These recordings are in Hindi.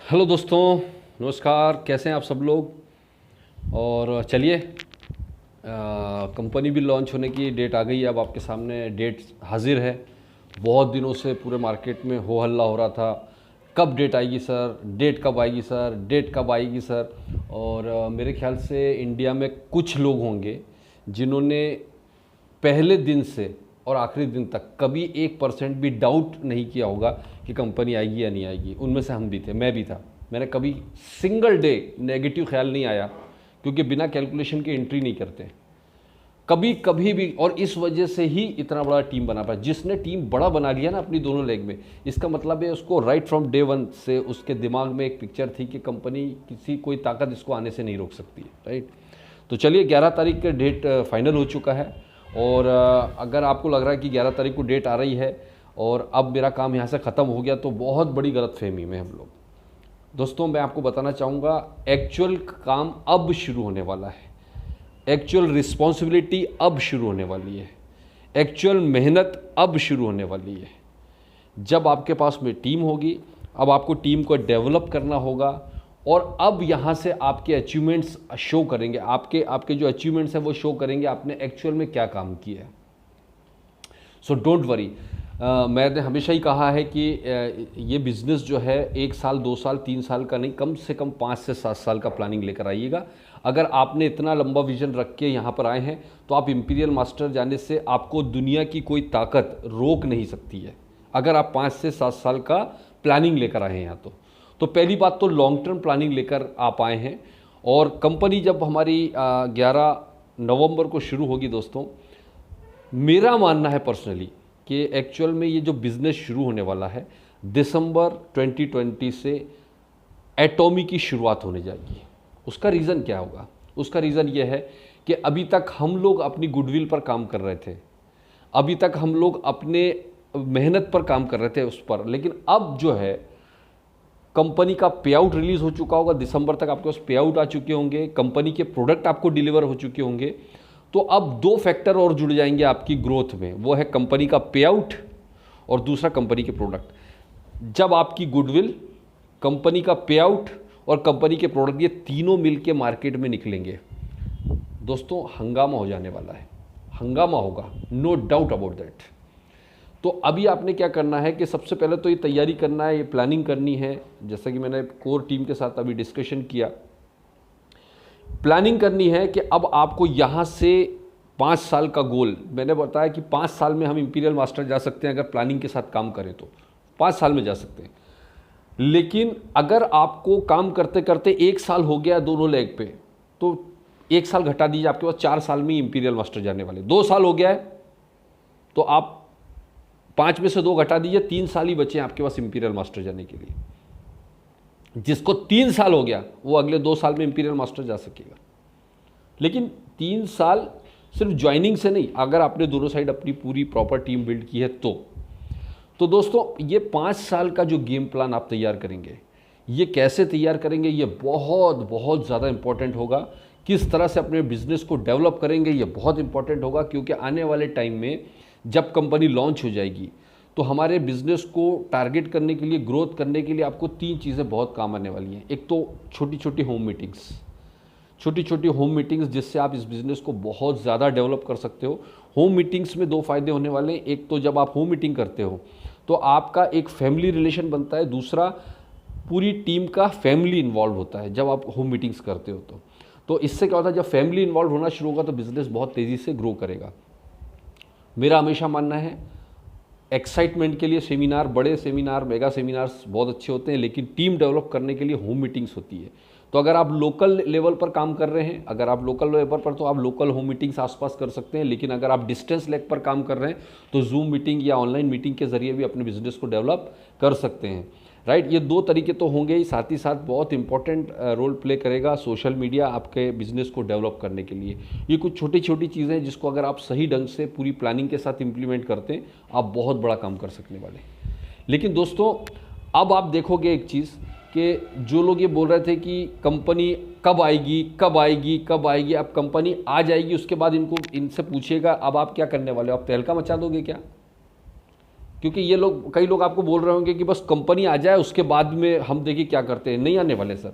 हेलो दोस्तों, नमस्कार। कैसे हैं आप सब लोग। और चलिए, कंपनी भी लॉन्च होने की डेट आ गई है। अब आपके सामने डेट हाजिर है। बहुत दिनों से पूरे मार्केट में हो हल्ला हो रहा था, कब डेट आएगी सर, डेट कब आएगी सर, डेट कब आएगी सर। और मेरे ख्याल से इंडिया में कुछ लोग होंगे जिन्होंने पहले दिन से और आखिरी दिन तक कभी 1% भी डाउट नहीं किया होगा कि कंपनी आएगी या नहीं आएगी। उनमें से हम भी थे, मैं भी था। मैंने कभी सिंगल डे नेगेटिव ख्याल नहीं आया, क्योंकि बिना कैलकुलेशन के एंट्री नहीं करते कभी कभी भी। और इस वजह से ही इतना बड़ा टीम बना पाया। जिसने टीम बड़ा बना लिया ना अपनी दोनों लेग में, इसका मतलब है उसको राइट फ्रॉम डे वन से उसके दिमाग में एक पिक्चर थी कि कंपनी किसी कोई ताकत इसको आने से नहीं रोक सकती है। राइट। तो चलिए, 11 तारीख का डेट फाइनल हो चुका है। और अगर आपको लग रहा है कि 11 तारीख को डेट आ रही है और अब मेरा काम यहाँ से ख़त्म हो गया, तो बहुत बड़ी गलतफहमी में हम लोग। दोस्तों, मैं आपको बताना चाहूँगा, एक्चुअल काम अब शुरू होने वाला है। एक्चुअल रिस्पॉन्सिबिलिटी अब शुरू होने वाली है। एक्चुअल मेहनत अब शुरू होने वाली है। जब आपके पास में टीम होगी, अब आपको टीम को डेवलप करना होगा। और अब यहाँ से आपके अचीवमेंट्स शो करेंगे। आपके आपके जो अचीवमेंट्स हैं वो शो करेंगे आपने एक्चुअल में क्या काम किया है। So don't worry. मैंने हमेशा ही कहा है कि ये बिज़नेस जो है 1 साल 2 साल 3 साल का नहीं, कम से कम 5 से 7 साल का प्लानिंग लेकर आइएगा। अगर आपने इतना लंबा विजन रख के यहाँ पर आए हैं, तो आप इंपीरियल मास्टर जाने से आपको दुनिया की कोई ताकत रोक नहीं सकती है, अगर आप 5 से 7 साल का प्लानिंग लेकर आए हैं यहाँ। तो पहली बात तो लॉन्ग टर्म प्लानिंग लेकर आप आए हैं। और कंपनी जब हमारी 11 नवंबर को शुरू होगी दोस्तों, मेरा मानना है पर्सनली कि एक्चुअल में ये जो बिज़नेस शुरू होने वाला है, दिसंबर 2020 से एटॉमी की शुरुआत होने जाएगी। उसका रीज़न क्या होगा? उसका रीज़न ये है कि अभी तक हम लोग अपनी गुडविल पर काम कर रहे थे, अभी तक हम लोग अपने मेहनत पर काम कर रहे थे उस पर। लेकिन अब जो है, कंपनी का पे आउट रिलीज़ हो चुका होगा, दिसंबर तक आपके पास पे आउट आ चुके होंगे, कंपनी के प्रोडक्ट आपको डिलीवर हो चुके होंगे। तो अब 2 फैक्टर और जुड़ जाएंगे आपकी ग्रोथ में, वो है कंपनी का पे आउट और दूसरा कंपनी के प्रोडक्ट। जब आपकी गुडविल, कंपनी का पे आउट और कंपनी के प्रोडक्ट, ये तीनों मिलके मार्केट में निकलेंगे दोस्तों, हंगामा हो जाने वाला है। हंगामा होगा, नो डाउट अबाउट दैट। तो अभी आपने क्या करना है कि सबसे पहले तो ये तैयारी करना है, ये प्लानिंग करनी है। जैसा कि मैंने कोर टीम के साथ अभी डिस्कशन किया, प्लानिंग करनी है कि अब आपको यहाँ से 5 साल का गोल, मैंने बताया कि 5 साल में हम इंपीरियल मास्टर जा सकते हैं अगर प्लानिंग के साथ काम करें तो 5 साल में जा सकते हैं। लेकिन अगर आपको काम करते करते 1 साल हो गया दोनों लेग पे, तो 1 साल घटा दीजिए, आपके पास 4 साल में इंपीरियल मास्टर जाने वाले। 2 साल हो गया है तो आप 5 में से 2 घटा दीजिए, 3 साल ही बचे हैं आपके पास इंपीरियल मास्टर जाने के लिए। जिसको 3 साल हो गया वो अगले 2 साल में इंपीरियल मास्टर जा सकेगा। लेकिन 3 साल सिर्फ ज्वाइनिंग से नहीं, अगर आपने दोनों साइड अपनी पूरी प्रॉपर टीम बिल्ड की है तो दोस्तों, ये 5 साल का जो गेम प्लान आप तैयार करेंगे, ये कैसे तैयार करेंगे, ये बहुत बहुत ज़्यादा इंपॉर्टेंट होगा। किस तरह से अपने बिजनेस को डेवलप करेंगे, ये बहुत इंपॉर्टेंट होगा। क्योंकि आने वाले टाइम में जब कंपनी लॉन्च हो जाएगी, तो हमारे बिज़नेस को टारगेट करने के लिए, ग्रोथ करने के लिए आपको 3 चीज़ें बहुत काम आने वाली हैं। एक तो छोटी छोटी होम मीटिंग्स, छोटी छोटी होम मीटिंग्स, जिससे आप इस बिज़नेस को बहुत ज़्यादा डेवलप कर सकते हो। होम मीटिंग्स में 2 फ़ायदे होने वाले हैं। एक तो जब आप होम मीटिंग करते हो तो आपका एक फैमिली रिलेशन बनता है, दूसरा पूरी टीम का फैमिली इन्वॉल्व होता है जब आप होम मीटिंग्स करते हो। तो इससे क्या होता है, जब फैमिली इन्वॉल्व होना शुरू होगा तो बिज़नेस बहुत तेज़ी से ग्रो करेगा। मेरा हमेशा मानना है, एक्साइटमेंट के लिए सेमिनार, बड़े सेमिनार, मेगा सेमिनार्स बहुत अच्छे होते हैं, लेकिन टीम डेवलप करने के लिए होम मीटिंग्स होती है। तो अगर आप लोकल लेवल पर काम कर रहे हैं, अगर आप लोकल लेवल पर, तो आप लोकल होम मीटिंग्स आसपास कर सकते हैं। लेकिन अगर आप डिस्टेंस लेग पर काम कर रहे हैं तो जूम मीटिंग या ऑनलाइन मीटिंग के जरिए भी अपने बिजनेस को डेवलप कर सकते हैं। राइट। ये 2 तरीके तो होंगे ही, साथ ही साथ बहुत इंपॉर्टेंट रोल प्ले करेगा सोशल मीडिया आपके बिजनेस को डेवलप करने के लिए। ये कुछ छोटी छोटी चीज़ें हैं जिसको अगर आप सही ढंग से पूरी प्लानिंग के साथ इम्प्लीमेंट करते हैं, आप बहुत बड़ा काम कर सकने वाले हैं। लेकिन दोस्तों, अब आप देखोगे एक चीज़ कि जो लोग ये बोल रहे थे कि कंपनी कब आएगी कब आएगी कब आएगी, अब कंपनी आ जाएगी, उसके बाद इनसे पूछिएगा अब आप क्या करने वाले हो, आप तहलका मचा दोगे क्या? क्योंकि ये लोग, कई लोग आपको बोल रहे होंगे कि बस कंपनी आ जाए उसके बाद में हम देखिए क्या करते हैं। नहीं आने वाले सर,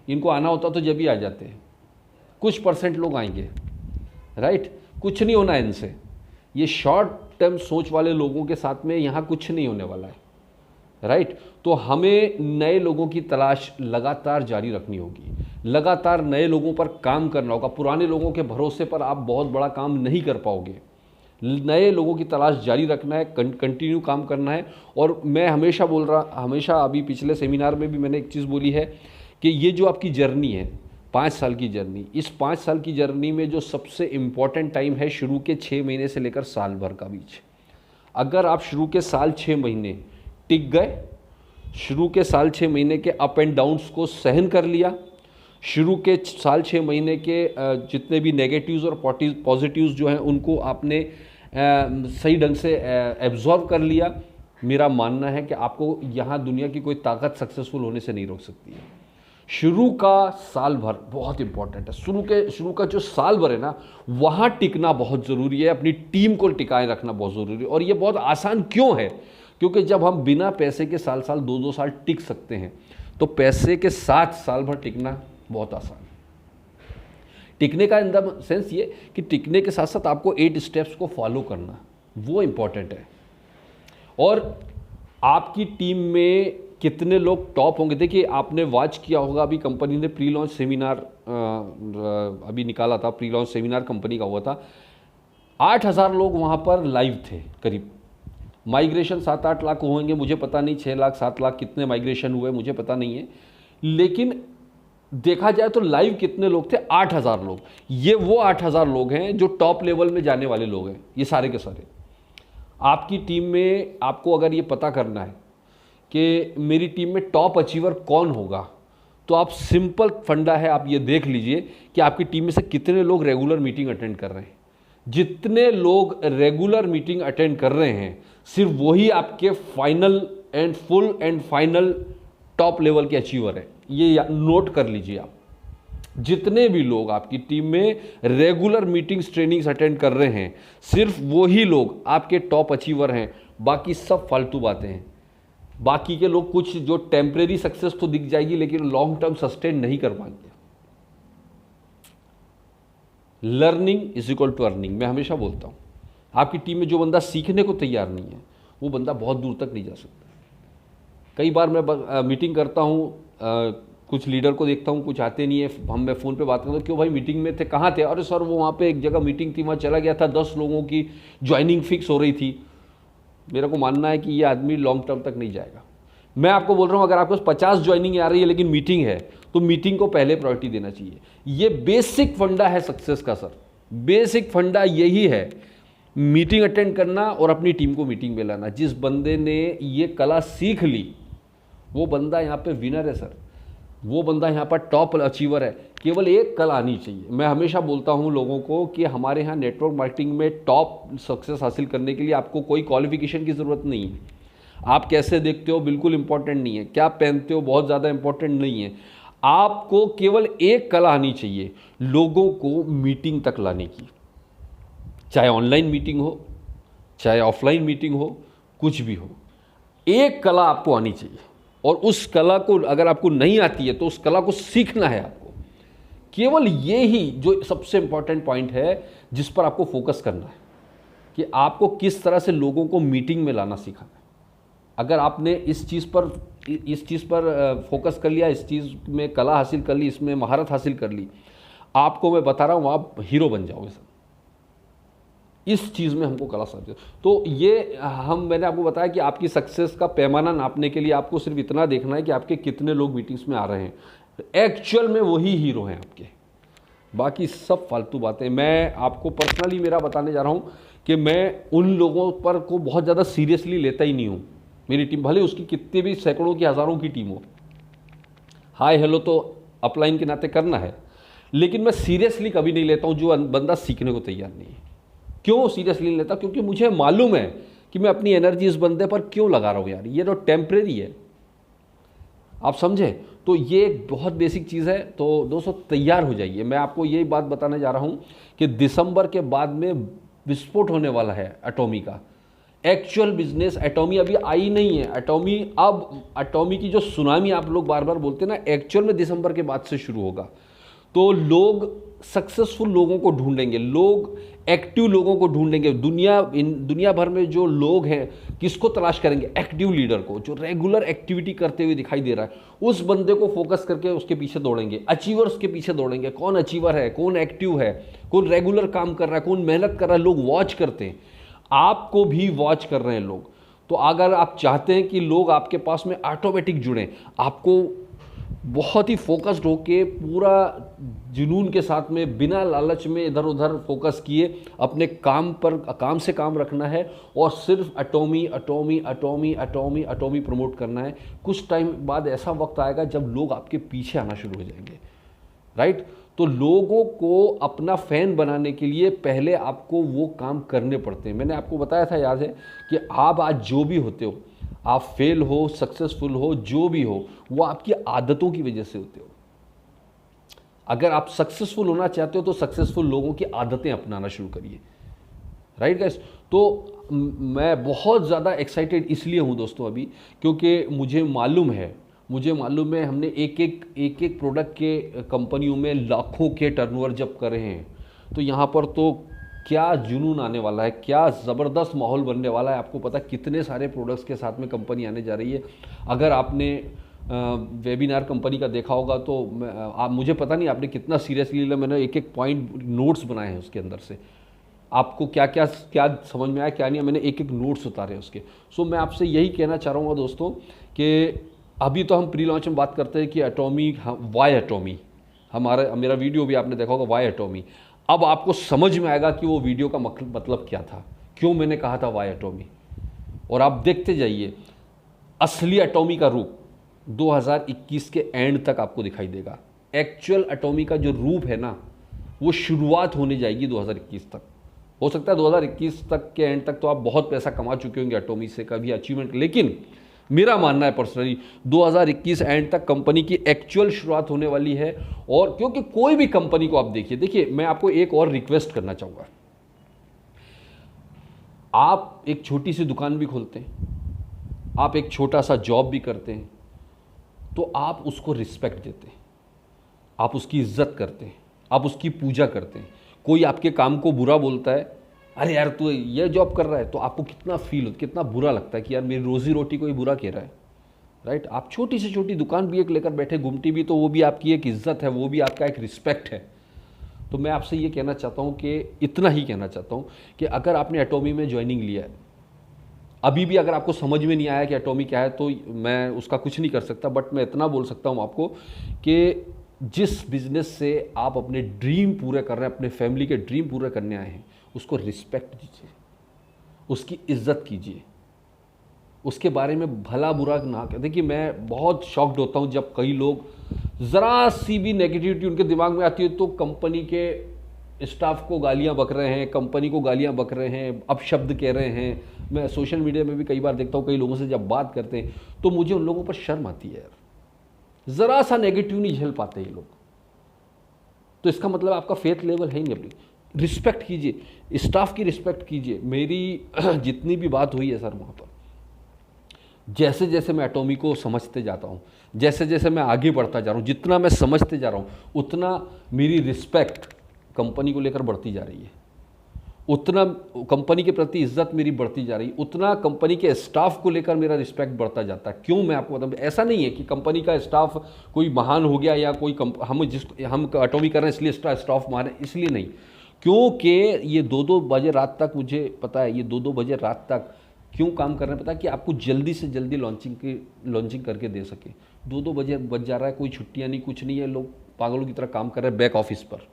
इनको आना होता तो जब भी आ जाते हैं। कुछ परसेंट लोग आएंगे, राइट, कुछ नहीं होना है इनसे। ये शॉर्ट टर्म सोच वाले लोगों के साथ में यहाँ कुछ नहीं होने वाला है, राइट। तो हमें नए लोगों की तलाश लगातार जारी रखनी होगी, लगातार नए लोगों पर काम करना होगा। पुराने लोगों के भरोसे पर आप बहुत बड़ा काम नहीं कर पाओगे। नए लोगों की तलाश जारी रखना है, कंटिन्यू काम करना है। और मैं हमेशा बोल रहा, हमेशा अभी पिछले सेमिनार में भी मैंने एक चीज़ बोली है कि ये जो आपकी जर्नी है 5 साल की जर्नी, इस 5 साल की जर्नी में जो सबसे इम्पॉर्टेंट टाइम है शुरू के 6 महीने से लेकर साल भर का बीच। अगर आप शुरू के साल 6 महीने टिक गए, शुरू के साल 6 महीने के अप एंड डाउन्स को सहन कर लिया, शुरू के साल 6 महीने के जितने भी नेगेटिव्स और पॉजिटिव्स जो हैं उनको आपने सही ढंग से एब्जॉर्व कर लिया, मेरा मानना है कि आपको यहाँ दुनिया की कोई ताकत सक्सेसफुल होने से नहीं रोक सकती है। शुरू का साल भर बहुत इंपॉर्टेंट है। शुरू का जो साल भर है ना, वहाँ टिकना बहुत ज़रूरी है, अपनी टीम को टिकाए रखना बहुत ज़रूरी है। और ये बहुत आसान क्यों है? क्योंकि जब हम बिना पैसे के साल 2-2 साल टिक सकते हैं, तो पैसे के साथ साल भर टिकना बहुत आसान है। टिकने का इन द सेंस ये कि टिकने के साथ साथ आपको 8 स्टेप्स को फॉलो करना, वो इम्पॉर्टेंट है। और आपकी टीम में कितने लोग टॉप होंगे? देखिए, आपने वॉच किया होगा, अभी कंपनी ने प्री लॉन्च सेमिनार अभी निकाला था, प्री लॉन्च सेमिनार कंपनी का हुआ था। 8,000 लोग वहाँ पर लाइव थे करीब। माइग्रेशन 7-8 लाख होंगे, मुझे पता नहीं, 6 लाख 7 लाख कितने माइग्रेशन हुए मुझे पता नहीं है। लेकिन देखा जाए तो लाइव कितने लोग थे? 8,000 लोग। ये वो 8,000 लोग हैं जो टॉप लेवल में जाने वाले लोग हैं, ये सारे के सारे। आपकी टीम में आपको अगर ये पता करना है कि मेरी टीम में टॉप अचीवर कौन होगा, तो आप सिंपल फंडा है, आप ये देख लीजिए कि आपकी टीम में से कितने लोग रेगुलर मीटिंग अटेंड कर रहे हैं। जितने लोग रेगुलर मीटिंग अटेंड कर रहे हैं, सिर्फ वही आपके final and full and final top level के अचीवर हैं। ये नोट कर लीजिए आप। जितने भी लोग आपकी टीम में रेगुलर मीटिंग्स ट्रेनिंग्स अटेंड कर रहे हैं, सिर्फ वही लोग आपके टॉप अचीवर हैं। बाकी सब फालतू बातें हैं। बाकी के लोग कुछ जो टेम्परेरी सक्सेस तो दिख जाएगी, लेकिन लॉन्ग टर्म सस्टेन नहीं कर पाएंगे। Learning is equal to earning, मैं हमेशा बोलता हूँ। आपकी टीम में जो बंदा सीखने को तैयार नहीं है, वो बंदा बहुत दूर तक नहीं जा सकता। कई बार मैं मीटिंग करता हूँ, कुछ लीडर को देखता हूँ, कुछ आते नहीं है, मैं फ़ोन पे बात करता हूँ, क्यों भाई मीटिंग में थे, कहाँ थे? अरे सर वो वहाँ पे एक जगह मीटिंग थी, वहाँ चला गया था, 10 लोगों की ज्वाइनिंग फिक्स हो रही थी। मेरा को मानना है कि ये आदमी लॉन्ग टर्म तक नहीं जाएगा। मैं आपको बोल रहा हूँ, अगर आपके पास 50 ज्वाइनिंग आ रही है लेकिन मीटिंग है, तो मीटिंग को पहले प्रायोरिटी देना चाहिए। ये बेसिक फंडा है सक्सेस का सर, बेसिक फंडा यही है, मीटिंग अटेंड करना और अपनी टीम को मीटिंग में लाना। जिस बंदे ने ये कला सीख ली, वो बंदा यहाँ पे विनर है सर, वो बंदा यहाँ पर टॉप अचीवर है। केवल एक कला आनी चाहिए। मैं हमेशा बोलता हूँ लोगों को कि हमारे यहाँ नेटवर्क मार्केटिंग में टॉप सक्सेस हासिल करने के लिए आपको कोई क्वालिफिकेशन की ज़रूरत नहीं है। आप कैसे देखते हो बिल्कुल इंपॉर्टेंट नहीं है, क्या पहनते हो बहुत ज़्यादा इंपॉर्टेंट नहीं है। आपको केवल एक कला आनी चाहिए, लोगों को मीटिंग तक लाने की। चाहे ऑनलाइन मीटिंग हो, चाहे ऑफलाइन मीटिंग हो, कुछ भी हो, एक कला आपको आनी चाहिए। और उस कला को अगर आपको नहीं आती है तो उस कला को सीखना है आपको। केवल ये ही जो सबसे इंपॉर्टेंट पॉइंट है जिस पर आपको फोकस करना है, कि आपको किस तरह से लोगों को मीटिंग में लाना सीखना है। अगर आपने इस चीज़ पर फोकस कर लिया, इस चीज़ में कला हासिल कर ली, इसमें महारत हासिल कर ली, आपको मैं बता रहा हूँ आप हीरो बन जाओगे सर। इस चीज़ में हमको कला समझे। तो ये मैंने आपको बताया कि आपकी सक्सेस का पैमाना नापने के लिए आपको सिर्फ इतना देखना है कि आपके कितने लोग मीटिंग्स में आ रहे हैं, एक्चुअल में वही हीरो हैं आपके। बाकी सब फालतू बातें। मैं आपको पर्सनली मेरा बताने जा रहा हूँ कि मैं उन लोगों पर को बहुत ज़्यादा सीरियसली लेता ही नहीं हूँ। मेरी टीम भले उसकी कितने भी सैकड़ों की हज़ारों की टीम हो, हाय हेलो तो अपलाइन के नाते करना है, लेकिन मैं सीरियसली कभी नहीं लेता हूँ जो बंदा सीखने को तैयार नहीं है। क्यों सीरियसली नहीं लेता? क्योंकि मुझे मालूम है कि मैं अपनी एनर्जी इस बंदे पर क्यों लगा रहा हूँ यार, ये तो टेम्परेरी है, आप समझे? तो ये एक बहुत बेसिक चीज़ है। तो दोस्तों तैयार हो जाइए। मैं आपको यही बात बताने जा रहा हूँ कि दिसंबर के बाद में विस्फोट होने वाला है एटॉमी का। एक्चुअल बिजनेस एटॉमी अभी आई नहीं है। एटॉमी, अब एटॉमी की जो सुनामी आप लोग बार बार बोलते हैं ना, एक्चुअल में दिसंबर के बाद से शुरू होगा। तो लोग सक्सेसफुल लोगों को ढूंढेंगे, लोग एक्टिव लोगों को ढूंढेंगे। दुनिया भर में जो लोग हैं किसको तलाश करेंगे? एक्टिव लीडर को, जो रेगुलर एक्टिविटी करते हुए दिखाई दे रहा है, उस बंदे को फोकस करके उसके पीछे दौड़ेंगे। अचीवर्स के पीछे दौड़ेंगे। कौन अचीवर है, कौन एक्टिव है, कौन रेगुलर काम कर रहा है, कौन मेहनत कर रहा है। लोग वॉच करते हैं, आपको भी वॉच कर रहे हैं लोग। तो अगर आप चाहते हैं कि लोग आपके पास में ऑटोमेटिक जुड़ें, आपको बहुत ही फोकस्ड होके पूरा जुनून के साथ में, बिना लालच में इधर उधर फोकस किए अपने काम पर, काम से काम रखना है और सिर्फ एटॉमी एटॉमी एटॉमी एटॉमी एटॉमी प्रमोट करना है। कुछ टाइम बाद ऐसा वक्त आएगा जब लोग आपके पीछे आना शुरू हो जाएंगे, राइट। तो लोगों को अपना फैन बनाने के लिए पहले आपको वो काम करने पड़ते हैं। मैंने आपको बताया था, याद है, कि आप आज जो भी होते हो, आप फेल हो, सक्सेसफुल हो, जो भी हो, वो आपकी आदतों की वजह से होते हो। अगर आप सक्सेसफुल होना चाहते हो तो सक्सेसफुल लोगों की आदतें अपनाना शुरू करिए, राइट गाइस। तो मैं बहुत ज़्यादा एक्साइटेड इसलिए हूँ दोस्तों अभी, क्योंकि मुझे मालूम है हमने एक एक प्रोडक्ट के कंपनियों में लाखों के टर्नओवर जब करे हैं, तो यहाँ पर तो क्या जुनून आने वाला है, क्या ज़बरदस्त माहौल बनने वाला है। आपको पता है कितने सारे प्रोडक्ट्स के साथ में कंपनी आने जा रही है। अगर आपने वेबिनार कंपनी का देखा होगा तो आप, मुझे पता नहीं आपने कितना सीरियसली लिया, मैंने एक एक पॉइंट नोट्स बनाए हैं उसके अंदर से, आपको क्या क्या समझ में आया, क्या नहीं, मैंने एक एक नोट्स उतारे उसके। सो मैं आपसे यही कहना चाह रहा हूँ दोस्तों कि अभी तो हम प्री लॉन्च में बात करते हैं कि एटॉमी, वाई एटॉमी, मेरा वीडियो भी आपने देखा होगा, वाई एटॉमी। अब आपको समझ में आएगा कि वो वीडियो का मतलब क्या था, क्यों मैंने कहा था वाई एटॉमी। और आप देखते जाइए, असली एटॉमी का रूप 2021 के एंड तक आपको दिखाई देगा। एक्चुअल एटॉमी का जो रूप है ना, वो शुरुआत होने जाएगी 2021 तक। हो सकता है 2021 तक के एंड तक तो आप बहुत पैसा कमा चुके होंगे एटॉमी से, कभी अचीवमेंट, लेकिन मेरा मानना है पर्सनली 2021 एंड तक कंपनी की एक्चुअल शुरुआत होने वाली है। और क्योंकि कोई भी कंपनी को आप देखिए, मैं आपको एक और रिक्वेस्ट करना चाहूँगा। आप एक छोटी सी दुकान भी खोलते हैं, आप एक छोटा सा जॉब भी करते हैं, तो आप उसको रिस्पेक्ट देते हैं, आप उसकी इज्जत करते हैं, आप उसकी पूजा करते हैं। कोई आपके काम को बुरा बोलता है, अरे यार तू ये जॉब कर रहा है, तो आपको कितना बुरा लगता है कि यार मेरी रोजी रोटी को ही बुरा कह रहा है, राइट। आप छोटी से छोटी दुकान भी एक लेकर बैठे, गुमटी भी, तो वो भी आपकी एक इज्जत है, वो भी आपका एक रिस्पेक्ट है। तो मैं आपसे ये कहना चाहता हूँ कि इतना ही कहना चाहता हूँ कि अगर आपने एटॉमी में ज्वाइनिंग लिया है, अभी भी अगर आपको समझ में नहीं आया कि एटॉमी क्या है, तो मैं उसका कुछ नहीं कर सकता, बट मैं इतना बोल सकता हूँ आपको कि जिस बिजनेस से आप अपने ड्रीम पूरे कर रहे हैं, अपने फैमिली के ड्रीम पूरे करने आए हैं, उसको रिस्पेक्ट दीजिए, उसकी इज्जत कीजिए, उसके बारे में भला बुरा ना करें। देखिए, मैं बहुत शॉक्ड होता हूँ जब कई लोग, ज़रा सी भी नेगेटिविटी उनके दिमाग में आती है तो कंपनी के स्टाफ को गालियाँ बक रहे हैं, कंपनी को गालियाँ बक रहे हैं, अपशब्द कह रहे हैं। मैं सोशल मीडिया में भी कई बार देखता हूँ, कई लोगों से जब बात करते हैं तो मुझे उन लोगों पर शर्म आती है यार, ज़रा सा नेगेटिव नहीं झेल पाते ये लोग। तो इसका मतलब आपका फेथ लेवल है ही नहीं। अपनी रिस्पेक्ट कीजिए, स्टाफ की रिस्पेक्ट कीजिए। मेरी जितनी भी बात हुई है सर वहाँ पर, जैसे जैसे मैं एटॉमी को समझते जाता हूँ, जैसे जैसे मैं आगे बढ़ता जा रहा हूँ, जितना मैं समझते जा रहा हूँ, उतना मेरी रिस्पेक्ट कंपनी को लेकर बढ़ती जा रही है, उतना कंपनी के प्रति इज्जत मेरी बढ़ती जा रही है, उतना कंपनी के स्टाफ को लेकर मेरा रिस्पेक्ट बढ़ता जाता है। क्यों, मैं आपको बताऊँ, ऐसा नहीं है कि कंपनी का स्टाफ कोई महान हो गया या कोई हम एटॉमी कर रहे हैं इसलिए स्टाफ महान है, इसलिए नहीं। क्योंकि ये 2-2 बजे रात तक, मुझे पता है ये 2-2 बजे रात तक क्यों काम कर रहे हैं, पता है कि आपको जल्दी से जल्दी लॉन्चिंग करके दे सके। 2-2 बजे बज जा रहा है, कोई छुट्टियाँ नहीं, कुछ नहीं है, लोग पागलों की तरह काम कर रहे हैं बैक ऑफिस पर,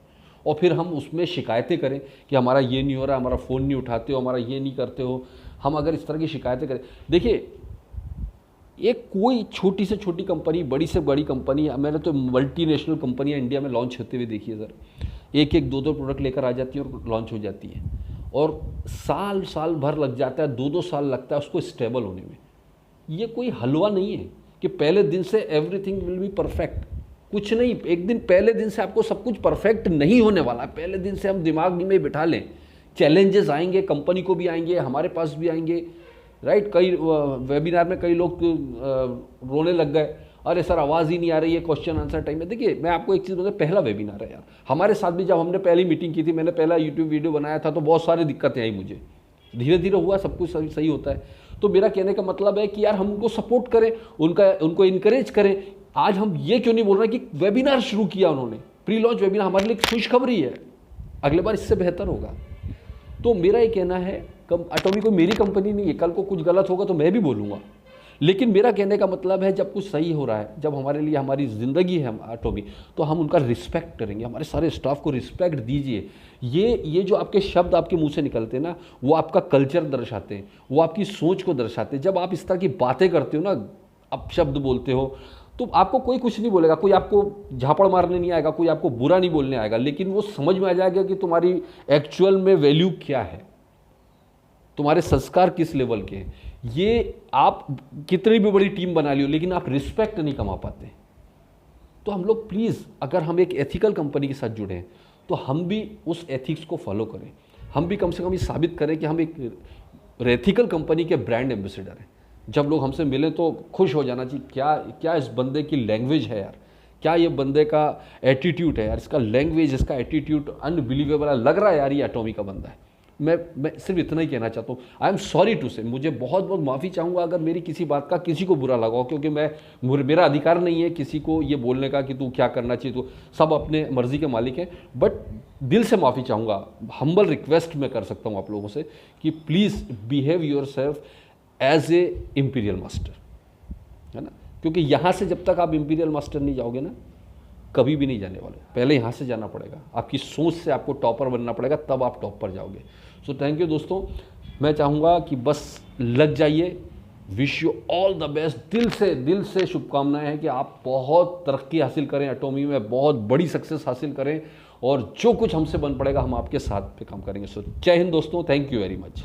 और फिर हम उसमें शिकायतें करें कि हमारा ये नहीं हो रहा, हमारा फ़ोन नहीं उठाते हो, हमारा ये नहीं करते हो। हम अगर इस तरह की शिकायतें करें, देखिए एक कोई छोटी से छोटी कंपनी, बड़ी से बड़ी कंपनी, मैंने तो मल्टीनेशनल कंपनियां इंडिया में लॉन्च होते हुए देखी है सर, एक 2-2 प्रोडक्ट लेकर आ जाती है और लॉन्च हो जाती है, और साल भर लग जाता है, 2-2 साल लगता है उसको स्टेबल होने में। ये कोई हलवा नहीं है कि पहले दिन से एवरीथिंग विल बी परफेक्ट, कुछ नहीं। एक दिन, पहले दिन से आपको सब कुछ परफेक्ट नहीं होने वाला। पहले दिन से हम दिमाग में बिठा लें, चैलेंजेस आएंगे, कंपनी को भी आएंगे, हमारे पास भी आएंगे, राइट। कई वेबिनार में कई लोग रोने लग गए, अरे सर आवाज़ ही नहीं आ रही है क्वेश्चन आंसर टाइम में। देखिए मैं आपको एक चीज़ बताऊं, पहला वेबिनार है यार, हमारे साथ भी जब हमने पहली मीटिंग की थी, मैंने पहला यूट्यूब वीडियो बनाया था तो बहुत सारी दिक्कतें आई मुझे, धीरे धीरे हुआ, सब कुछ सही होता है। तो मेरा कहने का मतलब है कि यार हम उनको सपोर्ट करें, उनको इनकरेज करें। आज हम ये क्यों नहीं बोल रहे कि वेबिनार शुरू किया उन्होंने, प्री लॉन्च वेबिनार हमारे लिए खुशखबरी है, अगले बार इससे बेहतर होगा। तो मेरा ये कहना है, एटॉमी कोई मेरी कंपनी नहीं है, कल को कुछ गलत होगा तो मैं भी बोलूँगा, लेकिन मेरा कहने का मतलब है जब कुछ सही हो रहा है, जब हमारे लिए हमारी ज़िंदगी है एटॉमी, तो हम उनका रिस्पेक्ट करेंगे। हमारे सारे स्टाफ को रिस्पेक्ट दीजिए। ये जो आपके शब्द आपके मुंह से निकलते हैं ना, वो आपका कल्चर दर्शाते हैं, वो आपकी सोच को दर्शाते हैं। जब आप इस तरह की बातें करते हो ना, आप शब्द बोलते हो, तो आपको कोई कुछ नहीं बोलेगा, कोई आपको झापड़ मारने नहीं आएगा, कोई आपको बुरा नहीं बोलने आएगा, लेकिन वो समझ में आ जाएगा कि तुम्हारी एक्चुअल में वैल्यू क्या है, तुम्हारे संस्कार किस लेवल के हैं। ये आप कितनी भी बड़ी टीम बना लियो, लेकिन आप रिस्पेक्ट नहीं कमा पाते। तो हम लोग प्लीज़, अगर हम एक एथिकल कंपनी के साथ जुड़े हैं तो हम भी उस एथिक्स को फॉलो करें। हम भी कम से कम ये साबित करें कि हम एक एथिकल कंपनी के ब्रांड एम्बेसडर हैं। जब लोग हमसे मिलें तो खुश हो जाना चाहिए, क्या इस बंदे की लैंग्वेज है यार, क्या ये बंदे का एटीट्यूड है यार, इसका लैंग्वेज, इसका एटीट्यूड अनबिलीवेबल है, लग रहा है यार ये एटॉमी का बंदा है। मैं सिर्फ इतना ही कहना चाहता हूँ। आई एम सॉरी टू से, मुझे बहुत बहुत माफ़ी चाहूँगा अगर मेरी किसी बात का किसी को बुरा लगा हो, क्योंकि मेरा अधिकार नहीं है किसी को ये बोलने का कि तू क्या करना चाहिए, तो सब अपने मर्जी के मालिक हैं। बट दिल से माफ़ी चाहूँगा, हम्बल रिक्वेस्ट मैं कर सकता हूँ आप लोगों से कि please behave yourself as a imperial master, है ना। क्योंकि यहाँ से जब तक आप इम्पीरियल मास्टर नहीं जाओगे ना, कभी भी नहीं जाने वाले। पहले यहाँ से जाना पड़ेगा, आपकी सोच से आपको टॉपर बनना पड़ेगा, तब आप टॉप पर जाओगे। सो थैंक यू दोस्तों, मैं चाहूँगा कि बस लग जाइए। Wish you all the best, दिल से शुभकामनाएं हैं कि आप बहुत तरक्की हासिल करें, एटॉमी में बहुत बड़ी सक्सेस हासिल करें, और जो कुछ हमसे बन पड़ेगा हम आपके साथ पे काम करेंगे। सो जय हिंद दोस्तों, थैंक यू वेरी मच।